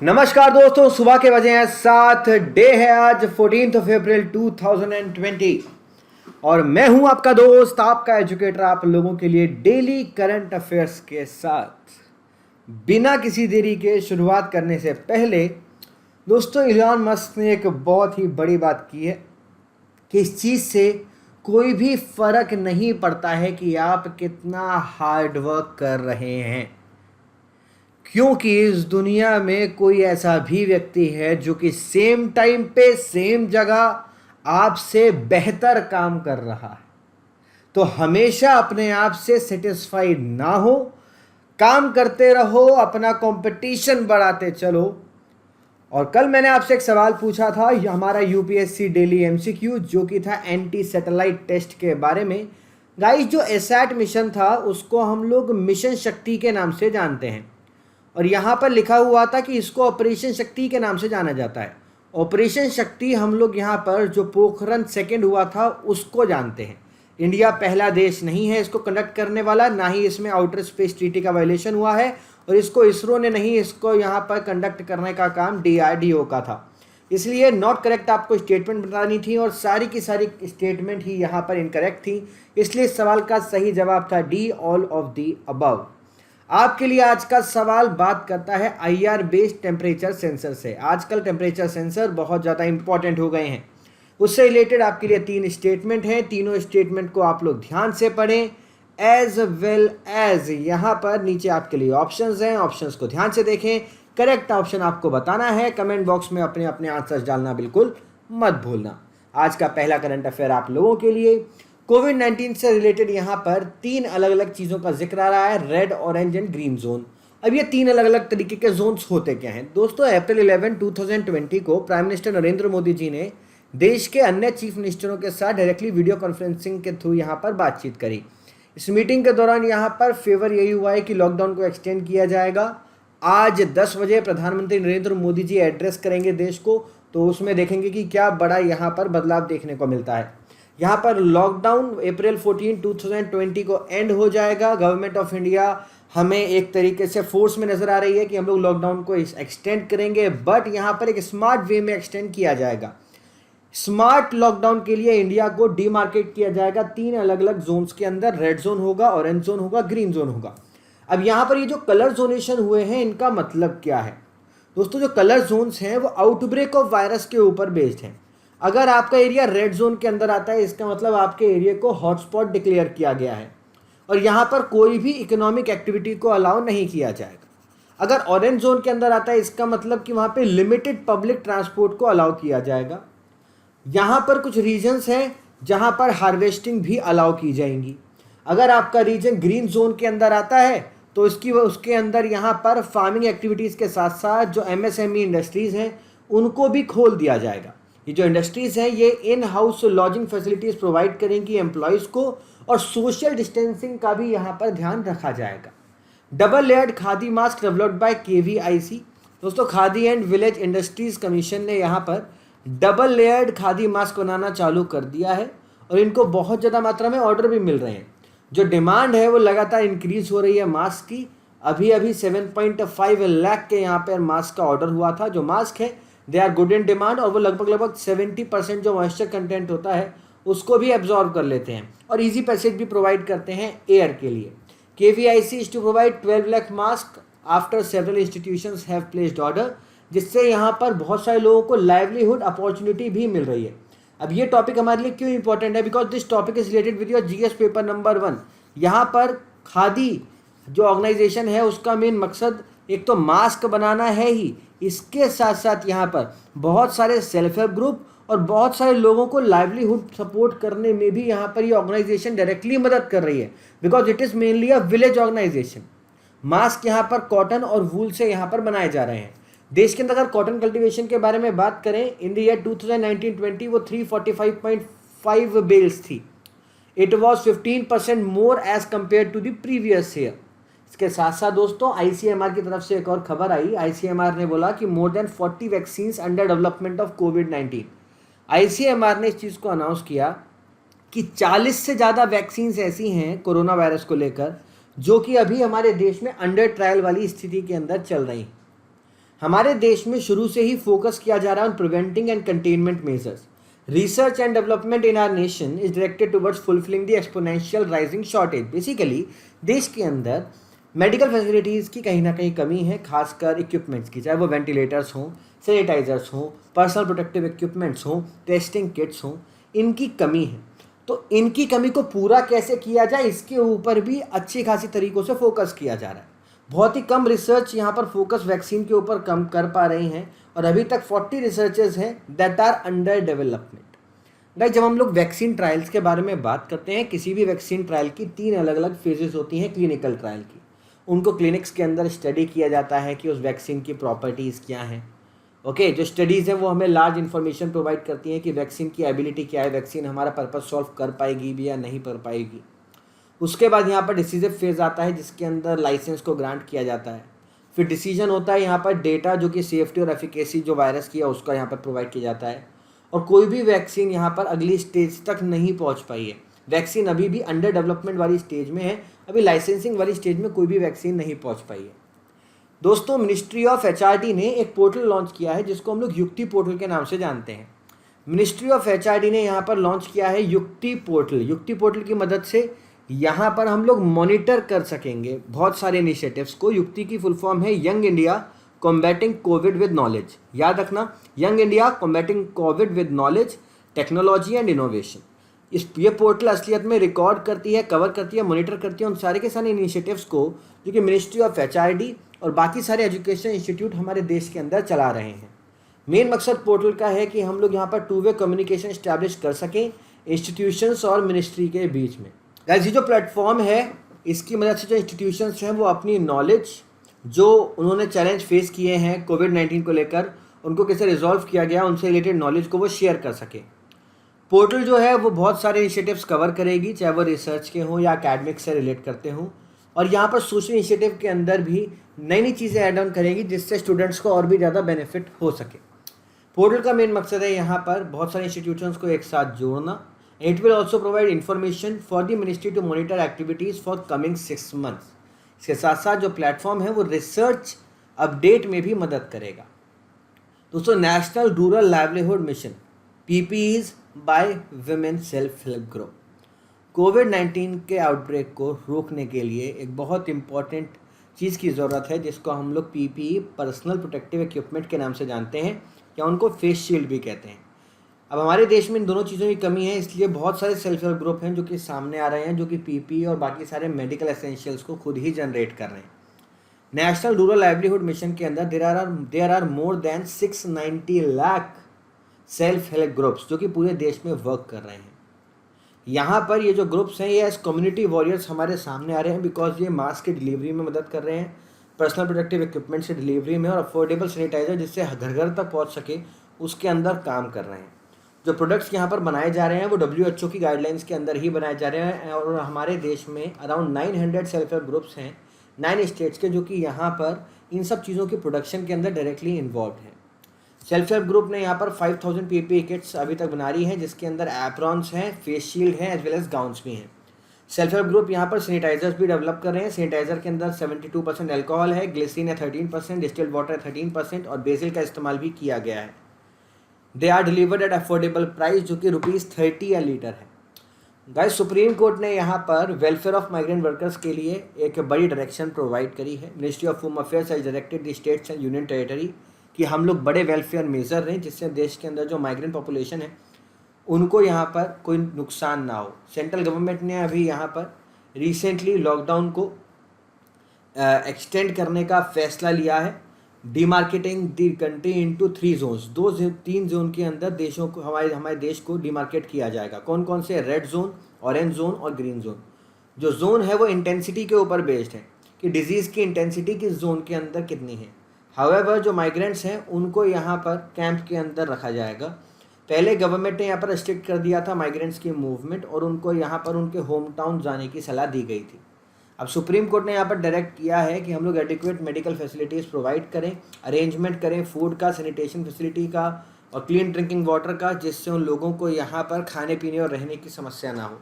नमस्कार दोस्तों, सुबह के बजे हैं 7। डे है आज 14 अप्रैल 2020 और मैं हूं आपका दोस्त, आपका एजुकेटर, आप लोगों के लिए डेली करंट अफेयर्स के साथ। बिना किसी देरी के शुरुआत करने से पहले दोस्तों, इलॉन मस्क ने एक बहुत ही बड़ी बात की है कि इस चीज़ से कोई भी फर्क नहीं पड़ता है कि आप कितना हार्ड वर्क कर रहे हैं, क्योंकि इस दुनिया में कोई ऐसा भी व्यक्ति है जो कि सेम टाइम पे सेम जगह आपसे बेहतर काम कर रहा है। तो हमेशा अपने आप से सेटिस्फाइड ना हो, काम करते रहो, अपना कंपटीशन बढ़ाते चलो। और कल मैंने आपसे एक सवाल पूछा था, हमारा यूपीएससी डेली एमसीक्यू, जो कि था एंटी सैटेलाइट टेस्ट के बारे में। गाइस, जो एसैट मिशन था उसको हम लोग मिशन शक्ति के नाम से जानते हैं, और यहाँ पर लिखा हुआ था कि इसको ऑपरेशन शक्ति के नाम से जाना जाता है। ऑपरेशन शक्ति हम लोग यहाँ पर जो पोखरण सेकंड हुआ था उसको जानते हैं। इंडिया पहला देश नहीं है इसको कंडक्ट करने वाला, ना ही इसमें आउटर स्पेस ट्रीटी का वायलेशन हुआ है, और इसको इसरो ने नहीं, इसको यहाँ पर कंडक्ट करने का काम DRDO का था। इसलिए नॉट करेक्ट आपको स्टेटमेंट बतानी थी, और सारी की सारी स्टेटमेंट ही यहाँ पर इनकरेक्ट थी। इसलिए सवाल का सही जवाब था D, all of the above. आपके लिए आज का सवाल बात करता है IR बेस्ड टेम्परेचर सेंसर से। आजकल टेम्परेचर सेंसर बहुत ज़्यादा इंपॉर्टेंट हो गए हैं। उससे रिलेटेड आपके लिए 3 स्टेटमेंट हैं। तीनों स्टेटमेंट को आप लोग ध्यान से पढ़ें, एज वेल एज यहाँ पर नीचे आपके लिए ऑप्शंस हैं, ऑप्शंस को ध्यान से देखें। करेक्ट ऑप्शन आपको बताना है, कमेंट बॉक्स में अपने अपने आंसर्स डालना बिल्कुल मत भूलना। आज का पहला करंट अफेयर आप लोगों के लिए कोविड-19 से रिलेटेड यहाँ पर 3 अलग अलग चीज़ों का जिक्र आ रहा है, red, orange and green zone. अब ये 3 अलग अलग तरीके के जोन्स होते क्या हैं दोस्तों? अप्रैल 11, 2020 को प्राइम मिनिस्टर नरेंद्र मोदी जी ने देश के अन्य चीफ मिनिस्टरों के साथ डायरेक्टली वीडियो कॉन्फ्रेंसिंग के थ्रू यहाँ पर बातचीत करी। इस मीटिंग के दौरान यहाँ पर फेवर यही हुआ है कि लॉकडाउन को एक्सटेंड किया जाएगा। आज 10 बजे प्रधानमंत्री नरेंद्र मोदी जी एड्रेस करेंगे देश को, तो उसमें देखेंगे कि क्या बड़ा यहाँ पर बदलाव देखने को मिलता है। यहाँ पर लॉकडाउन अप्रैल 14, 2020 को एंड हो जाएगा। गवर्नमेंट ऑफ इंडिया हमें एक तरीके से फोर्स में नज़र आ रही है कि हम लोग लॉकडाउन को एक्सटेंड करेंगे, बट यहाँ पर एक स्मार्ट वे में एक्सटेंड किया जाएगा। स्मार्ट लॉकडाउन के लिए इंडिया को डीमार्केट किया जाएगा 3 अलग अलग जोन्स के अंदर। रेड जोन होगा, ऑरेंज जोन होगा, ग्रीन जोन होगा। अब यहाँ पर ये जो कलर जोनेशन हुए हैं, इनका मतलब क्या है दोस्तों? जो कलर जोन्स हैं वो आउटब्रेक ऑफ वायरस के ऊपर बेस्ड हैं। अगर आपका एरिया रेड जोन के अंदर आता है, इसका मतलब आपके एरिया को हॉटस्पॉट डिक्लेयर किया गया है, और यहाँ पर कोई भी इकोनॉमिक एक्टिविटी को अलाउ नहीं किया जाएगा। अगर ऑरेंज जोन के अंदर आता है, इसका मतलब कि वहाँ पे लिमिटेड पब्लिक ट्रांसपोर्ट को अलाउ किया जाएगा। यहाँ पर कुछ रीजन्स हैं जहाँ पर हार्वेस्टिंग भी अलाउ की जाएंगी। अगर आपका रीजन ग्रीन जोन के अंदर आता है, तो उसके अंदर यहाँ पर फार्मिंग एक्टिविटीज़ के साथ साथ जो MSME इंडस्ट्रीज़ हैं उनको भी खोल दिया जाएगा। ये जो इंडस्ट्रीज़ हैं ये in house lodging facilities provide करेंगी एम्प्लॉयज़ को, और सोशल डिस्टेंसिंग का भी यहाँ पर ध्यान रखा जाएगा। Double layered khadi mask developed by KVIC। दोस्तों, khadi and village industries commission ने यहाँ पर डबल लेयर्ड खादी मास्क बनाना चालू कर दिया है, और इनको बहुत ज़्यादा मात्रा में ऑर्डर भी मिल रहे हैं। जो डिमांड है वो लगातार इंक्रीज़ हो रही है मास्क की। अभी 7.5 लाख के यहाँ पर मास्क का ऑर्डर हुआ था। जो मास्क है they are good in demand, और वो लगभग 70% जो मॉइस्चर कंटेंट होता है उसको भी एब्जॉर्ब कर लेते हैं, और इजी पैसेज भी प्रोवाइड करते हैं एयर के लिए। KVIC is to provide 12 lakh mask after several institutions have placed order, जिससे यहाँ पर बहुत सारे लोगों को लाइवलीहुड अपॉर्चुनिटी भी मिल रही है। अब ये टॉपिक हमारे लिए क्यों इंपॉर्टेंट है? Because this topic is related with your GS paper number 1। यहाँ पर खादी जो ऑर्गेनाइजेशन है उसका मेन मकसद एक तो मास्क बनाना है ही, इसके साथ साथ यहाँ पर बहुत सारे सेल्फ हेल्प ग्रुप और बहुत सारे लोगों को लाइवलीहुड सपोर्ट करने में भी यहाँ पर ये ऑर्गेनाइजेशन डायरेक्टली मदद कर रही है, because it is mainly a village organization. Mask यहाँ पर कॉटन और वूल से यहाँ पर बनाए जा रहे हैं। देश के अंदर अगर कॉटन कल्टीवेशन के बारे में बात करें, इन द ईयर 2019-20 वो 345.5 बेल्स थी। It was 15% more as compare to the previous year. इसके साथ साथ दोस्तों, ICMR की तरफ से एक और खबर आई। ICMR ने बोला कि more than 40 vaccines under development of covid. ICMR ने इस चीज़ को अनाउंस किया कि 40 से ज़्यादा वैक्सीन्स ऐसी हैं कोरोना वायरस को लेकर जो कि अभी हमारे देश में अंडर ट्रायल वाली स्थिति के अंदर चल रही हैं। हमारे देश में शुरू से ही फोकस किया जा रहा है on preventing and containment measures. Research and development in our nation is directed towards fulfilling the exponential rising shortage. Basically देश के अंदर मेडिकल फैसिलिटीज़ की कहीं ना कहीं कमी है, खासकर इक्विपमेंट्स की, चाहे वो वेंटिलेटर्स हों, सैनिटाइजर्स हों, पर्सनल प्रोटेक्टिव इक्विपमेंट्स हों, टेस्टिंग किट्स हों, इनकी कमी है. तो इनकी कमी को पूरा कैसे किया जाए, इसके ऊपर भी अच्छी खासी तरीक़ों से फोकस किया जा रहा है. बहुत ही कम रिसर्च यहाँ पर फोकस वैक्सीन के ऊपर कम कर पा रही हैं, और अभी तक 40 रिसर्चेस हैं that are under development. Guys, जब हम लोग वैक्सीन ट्रायल्स के बारे में बात करते हैं, किसी भी वैक्सीन ट्रायल की 3 अलग अलग फेजेस होती हैं क्लिनिकल ट्रायल की. उनको क्लिनिक्स के अंदर स्टडी किया जाता है कि उस वैक्सीन की प्रॉपर्टीज़ क्या हैं. ओके, जो स्टडीज़ हैं वो हमें लार्ज इन्फॉर्मेशन प्रोवाइड करती हैं कि वैक्सीन की एबिलिटी क्या है, वैक्सीन हमारा पर्पस सॉल्व कर पाएगी भी या नहीं कर पाएगी. उसके बाद यहाँ पर डिसीजिव फेज़ आता है जिसके अंदर लाइसेंस को ग्रांट किया जाता है. फिर डिसीजन होता है यहाँ पर डेटा जो कि सेफ्टी और एफिकेसी जो वायरस की है उसका यहाँ पर प्रोवाइड किया जाता है. और कोई भी वैक्सीन यहाँ पर अगली स्टेज तक नहीं पहुँच पाई है. वैक्सीन अभी भी अंडर डेवलपमेंट वाली स्टेज में है, अभी लाइसेंसिंग वाली स्टेज में कोई भी वैक्सीन नहीं पहुँच पाई है. दोस्तों, मिनिस्ट्री ऑफ HRD ने एक पोर्टल लॉन्च किया है जिसको हम लोग युक्ति पोर्टल के नाम से जानते हैं. मिनिस्ट्री ऑफ HRD ने यहाँ पर लॉन्च किया है युक्ति पोर्टल. युक्ति पोर्टल की मदद से यहाँ पर हम लोग मॉनिटर कर सकेंगे बहुत सारे इनिशिएटिव्स को. युक्ति की फुल फॉर्म है young India combating Covid with knowledge. याद रखना, young India combating Covid with knowledge, technology and innovation. ये पोर्टल असलियत में रिकॉर्ड करती है, कवर करती है, मॉनिटर करती है उन सारे के सारे इनिशिएटिव्स को जो कि मिनिस्ट्री ऑफ HRD और बाकी सारे एजुकेशन इंस्टीट्यूट हमारे देश के अंदर चला रहे हैं. मेन मकसद पोर्टल का है कि हम लोग यहाँ पर 2 वे कम्युनिकेशन इस्टेब्लिश कर सकें इंस्टीट्यूशंस और मिनिस्ट्री के बीच में. गाइस, ये जो प्लेटफॉर्म है इसकी मदद से जो इंस्टीट्यूशंस हैं वो अपनी नॉलेज जो उन्होंने चैलेंज फेस किए हैं कोविड-19 को लेकर, उनको कैसे रिजॉल्व किया गया, उनसे रिलेटेड नॉलेज को वो शेयर कर सके. पोर्टल जो है वो बहुत सारे इनिशिएटिव्स कवर करेगी, चाहे वो रिसर्च के हों या एकेडमिक से रिलेट करते हों. और यहाँ पर सोशल इनिशिएटिव के अंदर भी नई नई चीज़ें ऐड ऑन करेगी जिससे स्टूडेंट्स को और भी ज़्यादा बेनिफिट हो सके. पोर्टल का मेन मकसद है यहाँ पर बहुत सारे इंस्टीट्यूशंस को एक साथ जोड़ना. It will also provide information for the ministry to monitor activities for coming 6 months. इसके साथ साथ जो प्लेटफॉर्म है वो रिसर्च अपडेट में भी मदद करेगा. दोस्तों, national rural livelihood mission PPES by women self help group. कोविड-19 के आउटब्रेक को रोकने के लिए एक बहुत इंपॉर्टेंट चीज़ की ज़रूरत है जिसको हम लोग PPE पर्सनल प्रोटेक्टिव इक्विपमेंट के नाम से जानते हैं, या उनको फेस शील्ड भी कहते हैं. अब हमारे देश में इन दोनों चीज़ों की कमी है, इसलिए बहुत सारे सेल्फ हेल्प ग्रुप हैं जो कि सामने आ रहे हैं, जो कि PPE और बाकी सारे मेडिकल एसेंशियल्स को खुद ही जनरेट कर रहे हैं. नेशनल रूरल लाइवलीहुड मिशन के अंदर there are more than 690 lakh self help groups जो कि पूरे देश में वर्क कर रहे हैं. यहाँ पर ये जो ग्रुप्स हैं ये एज कम्युनिटी वॉरियर्स हमारे सामने आ रहे हैं, बिकॉज ये मास्क की डिलीवरी में मदद कर रहे हैं, पर्सनल प्रोटेक्टिव इक्विपमेंट से डिलीवरी में, और अफोर्डेबल सैनिटाइजर जिससे घर घर तक पहुँच सके उसके अंदर काम कर रहे हैं. जो प्रोडक्ट्स यहाँ पर बनाए जा रहे हैं वो WHO की गाइडलाइंस के अंदर ही बनाए जा रहे हैं. और हमारे देश में अराउंड 900 सेल्फ हेल्प ग्रुप्स हैं 9 स्टेट्स के, जो कि यहाँ पर इन सब चीज़ों की प्रोडक्शन के अंदर डायरेक्टली इन्वॉल्व हैं. सेल्फ हेल्प ग्रुप ने यहाँ पर 5000 PPE किट्स अभी तक बना रही हैं, जिसके अंदर एप्रॉन्स हैं, फेस शील्ड हैं, एज वेल एज गाउन्स भी हैं. सेल्फ हेल्प ग्रुप यहाँ पर सैनिटाइजर्स भी डेवलप कर रहे हैं. सैनिटाइजर के अंदर 72% अल्कोहल है, ग्लिसरीन है 13%, डिस्टिल्ड वाटर है 13% और बेसिल का इस्तेमाल भी किया गया है. They are delivered at affordable price जो कि ₹30 a लीटर है. गाइस, सुप्रीम कोर्ट ने यहाँ पर वेलफेयर ऑफ माइग्रेंट वर्कर्स के लिए एक बड़ी डायरेक्शन प्रोवाइड करी है. Ministry of home affairs has directed the states and union territory कि हम लोग बड़े वेलफेयर मेजर लें जिससे देश के अंदर जो माइग्रेंट पॉपुलेशन है उनको यहाँ पर कोई नुकसान ना हो. सेंट्रल गवर्नमेंट ने अभी यहाँ पर रिसेंटली लॉकडाउन को एक्सटेंड करने का फैसला लिया है. Demarcating the country into 3 zones, 3 zone के अंदर देशों को हमारे देश को डिमार्केट किया जाएगा. कौन कौन से? रेड जोन, ऑरेंज जोन और ग्रीन जोन. जो जोन है वो इंटेंसिटी के ऊपर बेस्ड है कि डिजीज़ की इंटेंसिटी किस जोन के अंदर कितनी है. हाउएवर जो माइग्रेंट्स हैं उनको यहाँ पर कैंप के अंदर रखा जाएगा. पहले गवर्नमेंट ने यहाँ पर रिस्ट्रिक्ट कर दिया था माइग्रेंट्स की मूवमेंट और उनको यहाँ पर उनके होम टाउन जाने की सलाह दी गई थी. अब सुप्रीम कोर्ट ने यहाँ पर डायरेक्ट किया है कि हम लोग एडिक्वेट मेडिकल फैसिलिटीज़ प्रोवाइड करें, अरेंजमेंट करें फूड का, सैनिटेशन फैसिलिटी का और क्लीन ड्रिंकिंग वाटर का, जिससे उन लोगों को यहाँ पर खाने पीने और रहने की समस्या ना हो.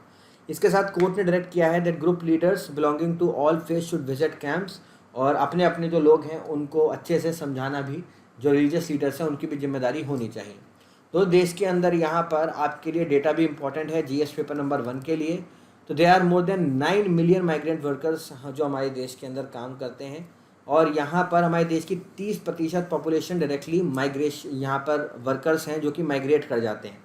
इसके साथ कोर्ट ने डायरेक्ट किया है that group leaders belonging to all phase should visit camps और अपने अपने जो लोग हैं उनको अच्छे से समझाना भी, जो रिलीजियस लीडर्स हैं उनकी भी जिम्मेदारी होनी चाहिए। तो देश के अंदर यहाँ पर आपके लिए डेटा भी इम्पॉर्टेंट है जीएस पेपर नंबर 1 के लिए। तो they are more than 9 million migrant workers जो हमारे देश के अंदर काम करते हैं, और यहाँ पर हमारे देश की 30% पॉपुलेशन डायरेक्टली माइग्रेशन यहाँ पर वर्कर्स हैं जो कि माइग्रेट कर जाते हैं।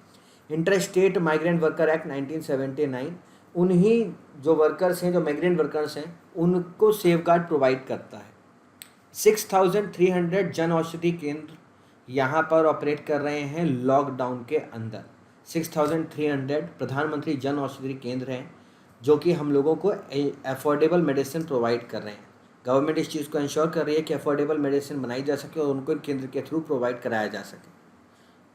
Inter state migrant worker act 1979 उन्हीं जो वर्कर्स हैं, जो माइग्रेंट वर्कर्स हैं, उनको सेफ गार्ड प्रोवाइड करता है। 6300 जन औषधि केंद्र यहाँ पर ऑपरेट कर रहे हैं लॉकडाउन के अंदर। 6300 प्रधानमंत्री जन औषधि केंद्र हैं जो कि हम लोगों को अफोर्डेबल मेडिसिन प्रोवाइड कर रहे हैं। गवर्नमेंट इस चीज़ को इंश्योर कर रही है कि अफोर्डेबल मेडिसिन बनाई जा सके और उनको केंद्र के थ्रू प्रोवाइड कराया जा सके।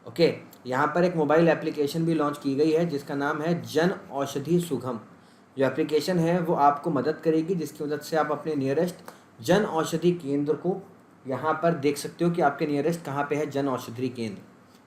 ओके, यहाँ पर एक मोबाइल एप्लीकेशन भी लॉन्च की गई है जिसका नाम है जन औषधि सुगम। जो एप्लीकेशन है वो आपको मदद करेगी, जिसकी मदद से आप अपने नियरेस्ट जन औषधि केंद्र को यहाँ पर देख सकते हो कि आपके नियरेस्ट कहाँ पे है जन औषधि केंद्र।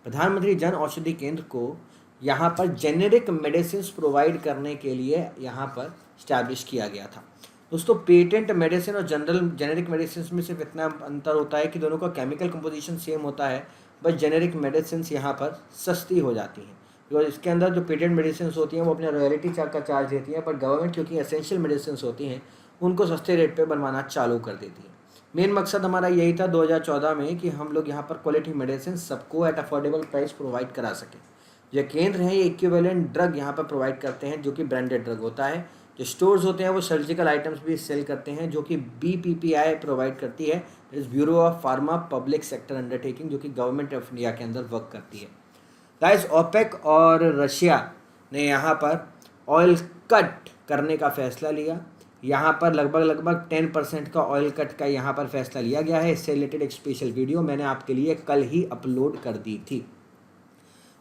प्रधानमंत्री जन औषधि केंद्र को यहाँ पर जेनेरिक मेडिसिन प्रोवाइड करने के लिए यहाँ पर इस्टेब्लिश किया गया था। दोस्तों, पेटेंट मेडिसिन और जनरल जेनेरिक मेडिसिन में सिर्फ इतना अंतर होता है कि दोनों का केमिकल कंपोजिशन सेम होता है, बस जेनेरिक मेडिसिन यहाँ पर सस्ती हो जाती हैं। बिकॉज इसके अंदर जो पेटेंट मेडिसिन होती हैं वो अपने रॉयल्टी का चार्ज देती हैं, पर गवर्नमेंट क्योंकि एसेंशियल मेडिसिन होती हैं उनको सस्ते रेट पे बनवाना चालू कर देती है। मेन मकसद हमारा यही था 2014 में कि हम लोग यहाँ पर क्वालिटी मेडिसिन सबको एट अफोर्डेबल प्राइस प्रोवाइड करा सकें। ये केंद्र हैं, ये इक्विवेलेंट ड्रग यहाँ पर प्रोवाइड करते हैं जो कि ब्रांडेड ड्रग होता है। जो स्टोर्स होते हैं वो सर्जिकल आइटम्स भी सेल करते हैं जो कि BPPI प्रोवाइड करती है, इस bureau of pharma public sector undertaking, जो कि गवर्नमेंट ऑफ इंडिया के अंदर वर्क करती है। गाइस, ओपेक और रशिया ने यहाँ पर ऑयल कट करने का फैसला लिया। यहाँ पर लगभग 10% का ऑयल कट का यहाँ पर फैसला लिया गया है। इससे रिलेटेड एक स्पेशल वीडियो मैंने आपके लिए कल ही अपलोड कर दी थी।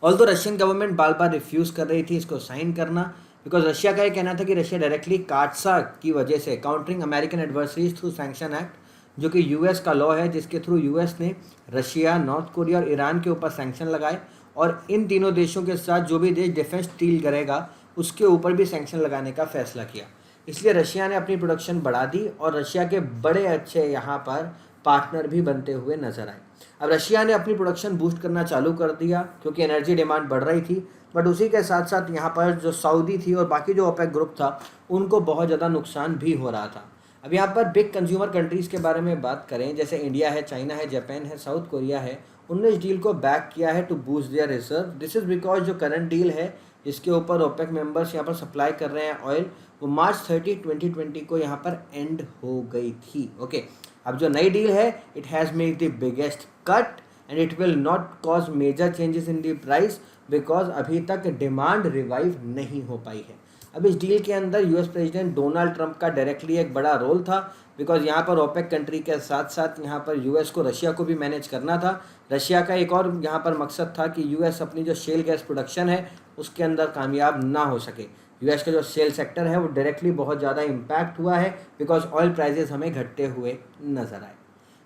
ऑल्दो रशियन गवर्नमेंट बार बार रिफ्यूज़ कर रही थी इसको साइन करना, बिकॉज रशिया का ये कहना था कि रशिया डायरेक्टली काटसा की वजह से countering American adversaries through sanction act, जो कि यूएस का लॉ है, जिसके थ्रू यूएस ने रशिया, नॉर्थ कोरिया और ईरान के ऊपर सैंक्शन लगाए, और इन तीनों देशों के साथ जो भी देश डिफेंस डील करेगा उसके ऊपर भी सैंक्शन लगाने का फैसला किया। इसलिए रशिया ने अपनी प्रोडक्शन बढ़ा दी और रशिया के बड़े अच्छे यहाँ पर पार्टनर भी बनते हुए नजर आए। अब रशिया ने अपनी प्रोडक्शन बूस्ट करना चालू कर दिया क्योंकि एनर्जी डिमांड बढ़ रही थी, बट उसी के साथ साथ यहाँ पर जो सऊदी थी और बाकी जो ओपेक ग्रुप था उनको बहुत ज़्यादा नुकसान भी हो रहा था। अब यहाँ पर बिग कंज्यूमर कंट्रीज़ के बारे में बात करें, जैसे इंडिया है, चाइना है, जापान है, साउथ कोरिया है, उन्होंने इस डील को बैक किया है to boost their reserve. This is because जो करंट डील है जिसके ऊपर ओपेक मेंबर्स यहाँ पर सप्लाई कर रहे हैं ऑयल, वो मार्च 30, 2020 को यहाँ पर एंड हो गई थी। ओके, अब जो नई डील है it has made the biggest cut and it will not cause major changes in the price because अभी तक डिमांड रिवाइव नहीं हो पाई है। अब इस डील के अंदर यूएस प्रेसिडेंट डोनाल्ड ट्रंप का डायरेक्टली एक बड़ा रोल था, बिकॉज यहाँ पर ओपेक कंट्री के साथ साथ यहाँ पर यूएस को, रशिया को भी मैनेज करना था। रशिया का एक और यहाँ पर मकसद था कि यूएस अपनी जो शेल गैस प्रोडक्शन है उसके अंदर कामयाब ना हो सके। यूएस का जो शेल सेक्टर है वो डायरेक्टली बहुत ज़्यादा इम्पैक्ट हुआ है बिकॉज ऑयल प्राइजेस हमें घटते हुए नजर आए।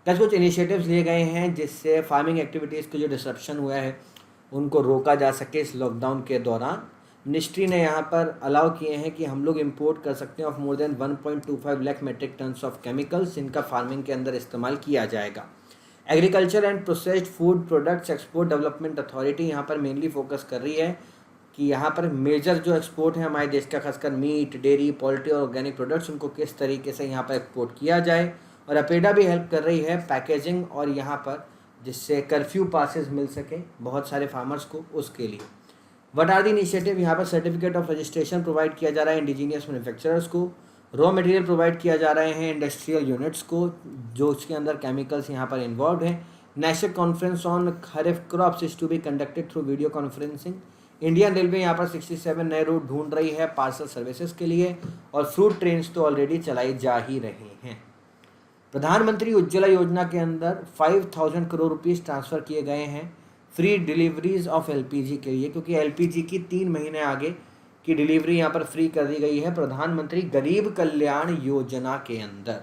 कैसे कुछ इनिशिएटिव्स लिए गए हैं जिससे फार्मिंग एक्टिविटीज़ को जो डिसरप्शन हुआ है उनको रोका जा सके इस लॉकडाउन के दौरान। मिनिस्ट्री ने यहाँ पर अलाउ किए हैं कि हम लोग इंपोर्ट कर सकते हैं of more than 1.25 lakh metric tons of chemicals, जिनका फार्मिंग के अंदर इस्तेमाल किया जाएगा। Agriculture and processed food products export development authority यहाँ पर मेनली फोकस कर रही है कि यहाँ पर मेजर जो एक्सपोर्ट है हमारे देश का, खासकर मीट, डेयरी, पोल्ट्री और ऑर्गेनिक प्रोडक्ट्स, उनको किस तरीके से यहाँ पर एक्सपोर्ट किया जाए। और अपेडा भी हेल्प कर रही है पैकेजिंग और यहाँ पर जिससे कर्फ्यू पासेस मिल सके बहुत सारे फार्मर्स को, उसके लिए। व्हाट आर द इनिशिएटिव, यहाँ पर सर्टिफिकेट ऑफ रजिस्ट्रेशन प्रोवाइड किया जा रहा है इंडिजीनियस मैन्युफैक्चरर्स को, रॉ मटेरियल प्रोवाइड किया जा रहे हैं इंडस्ट्रियल यूनिट्स को जो उसके अंदर केमिकल्स यहाँ पर इन्वॉल्व हैं। National conference on kharif crops is to be conducted through video conferencing. Indian railway यहाँ पर 67 नए रूट ढूंढ रही है पार्सल सर्विसेज के लिए, और फ्रूट ट्रेन्स तो ऑलरेडी चलाई जा ही रही हैं। प्रधानमंत्री उज्ज्वला योजना के अंदर 5000 करोड़ रुपीस ट्रांसफ़र किए गए हैं फ्री डिलीवरीज ऑफ एलपीजी के लिए, क्योंकि एलपीजी की 3 महीने आगे की डिलीवरी यहाँ पर फ्री कर दी गई है प्रधानमंत्री गरीब कल्याण योजना के अंदर।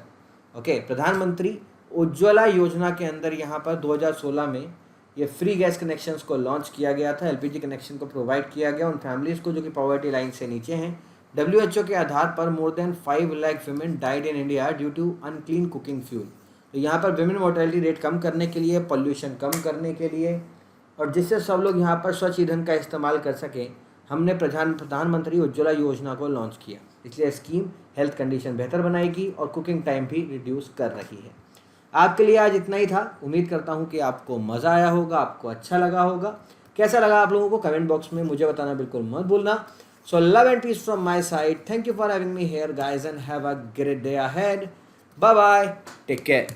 ओके, प्रधानमंत्री उज्ज्वला योजना के अंदर यहाँ पर 2016 में ये फ्री गैस कनेक्शंस को लॉन्च किया गया था। एलपीजी कनेक्शन को प्रोवाइड किया गया उन फैमिलीज़ को जो कि पॉवर्टी लाइन से नीचे हैं, WHO के आधार पर more than 5 lakh women died in India due to unclean cooking fuel. तो यहाँ पर विमेन मोर्टेलिटी रेट कम करने के लिए, पॉल्यूशन कम करने के लिए और जिससे सब लोग यहाँ पर स्वच्छ ईंधन का इस्तेमाल कर सकें, हमने प्रधानमंत्री उज्ज्वला योजना को लॉन्च किया। इसलिए स्कीम हेल्थ कंडीशन बेहतर बनाएगी और कुकिंग टाइम भी रिड्यूस कर रही है। आपके लिए आज इतना ही था। उम्मीद करता हूँ कि आपको मज़ा आया होगा, आपको अच्छा लगा होगा। कैसा लगा आप लोगों को कमेंट बॉक्स में मुझे बताना बिल्कुल मत भूलना। So love and peace from my side. Thank you for having me here guys and have a great day ahead. Bye bye, take care.